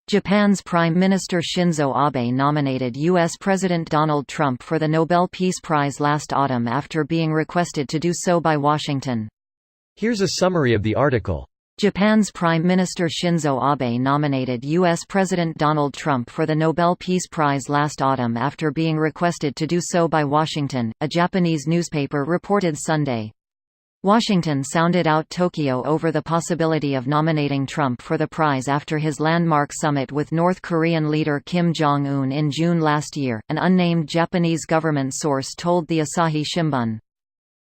Japan's Prime Minister Shinzo Abe nominated U.S. President Donald Trump for the Nobel Peace Prize last autumn after being requested to do so by Washington. Here's a summary of the article. Japan's Prime Minister Shinzo Abe nominated U.S. President Donald Trump for the Nobel Peace Prize last autumn after being requested to do so by Washington, a Japanese newspaper reported Sunday. Washington sounded out Tokyo over the possibility of nominating Trump for the prize after his landmark summit with North Korean leader Kim Jong-un in June last year, an unnamed Japanese government source told the Asahi Shimbun.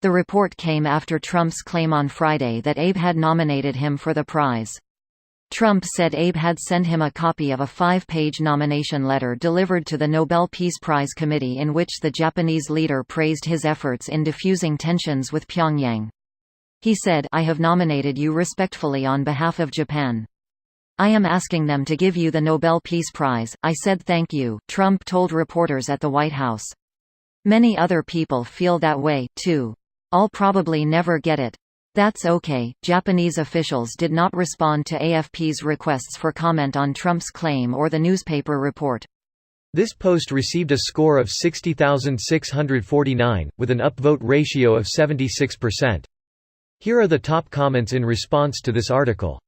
The report came after Trump's claim on Friday that Abe had nominated him for the prize. Trump said Abe had sent him a copy of a 5-page nomination letter delivered to the Nobel Peace Prize Committee in which the Japanese leader praised his efforts in diffusing tensions with Pyongyang. He said, "I have nominated you respectfully on behalf of Japan. I am asking them to give you the Nobel Peace Prize. I said thank you," Trump told reporters at the White House. "Many other people feel that way, too. I'll probably never get it. That's okay." Japanese officials did not respond to AFP's requests for comment on Trump's claim or the newspaper report. This post received a score of 60,649, with an upvote ratio of 76%. Here are the top comments in response to this article.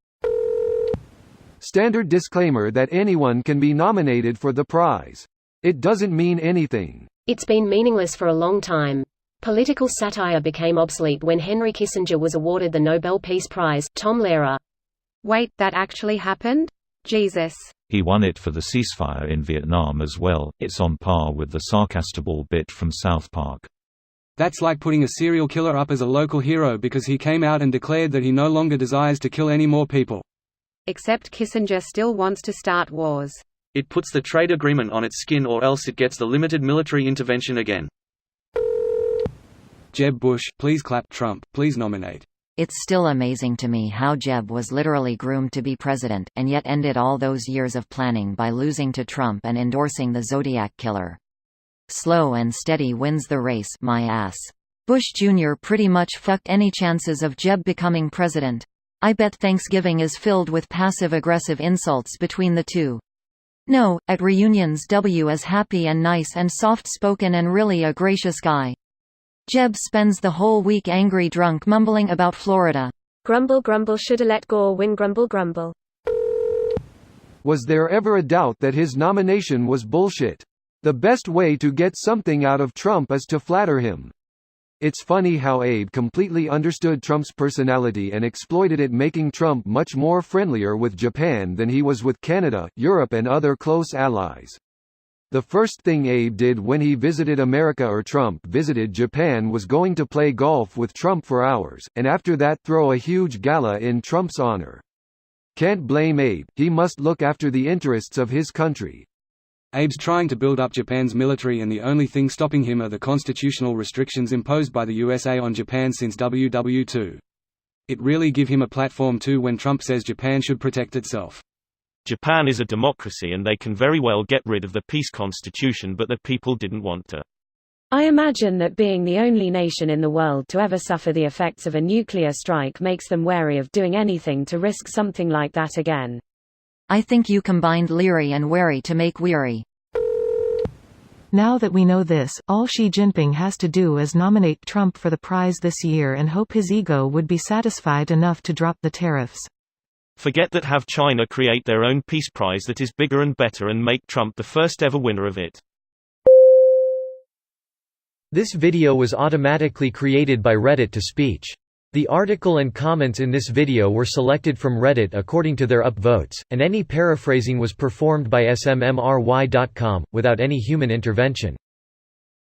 Standard disclaimer that anyone can be nominated for the prize. It doesn't mean anything. It's been meaningless for a long time. Political satire became obsolete when Henry Kissinger was awarded the Nobel Peace Prize. Tom Lehrer. Wait, that actually happened? Jesus. He won it for the ceasefire in Vietnam as well. It's on par with the sarcastable bit from South Park. That's like putting a serial killer up as a local hero because he came out and declared that he no longer desires to kill any more people. Except Kissinger still wants to start wars. It puts the trade agreement on its skin or else it gets the limited military intervention again. Jeb Bush, please clap. Trump, please nominate. It's still amazing to me how Jeb was literally groomed to be president, and yet ended all those years of planning by losing to Trump and endorsing the Zodiac Killer. Slow and steady wins the race, my ass. Bush Jr. pretty much fucked any chances of Jeb becoming president. I bet Thanksgiving is filled with passive-aggressive insults between the two. No, at reunions W is happy and nice and soft-spoken and really a gracious guy. Jeb spends the whole week angry drunk mumbling about Florida. Grumble grumble, shoulda let Gore win. Grumble grumble. Was there ever a doubt that his nomination was bullshit? The best way to get something out of Trump is to flatter him. It's funny how Abe completely understood Trump's personality and exploited it, making Trump much more friendlier with Japan than he was with Canada, Europe and other close allies. The first thing Abe did when he visited America or Trump visited Japan was going to play golf with Trump for hours, and after that throw a huge gala in Trump's honor. Can't blame Abe, he must look after the interests of his country. Abe's trying to build up Japan's military, and the only thing stopping him are the constitutional restrictions imposed by the USA on Japan since WW2. It really give him a platform too when Trump says Japan should protect itself. Japan is a democracy and they can very well get rid of the peace constitution, but the people didn't want to. I imagine that being the only nation in the world to ever suffer the effects of a nuclear strike makes them wary of doing anything to risk something like that again. I think you combined leery and wary to make weary. Now that we know this, all Xi Jinping has to do is nominate Trump for the prize this year and hope his ego would be satisfied enough to drop the tariffs. Forget that, have China create their own peace prize that is bigger and better and make Trump the first ever winner of it. This video was automatically created by Reddit to speech. The article and comments in this video were selected from Reddit according to their upvotes, and any paraphrasing was performed by smmry.com, without any human intervention.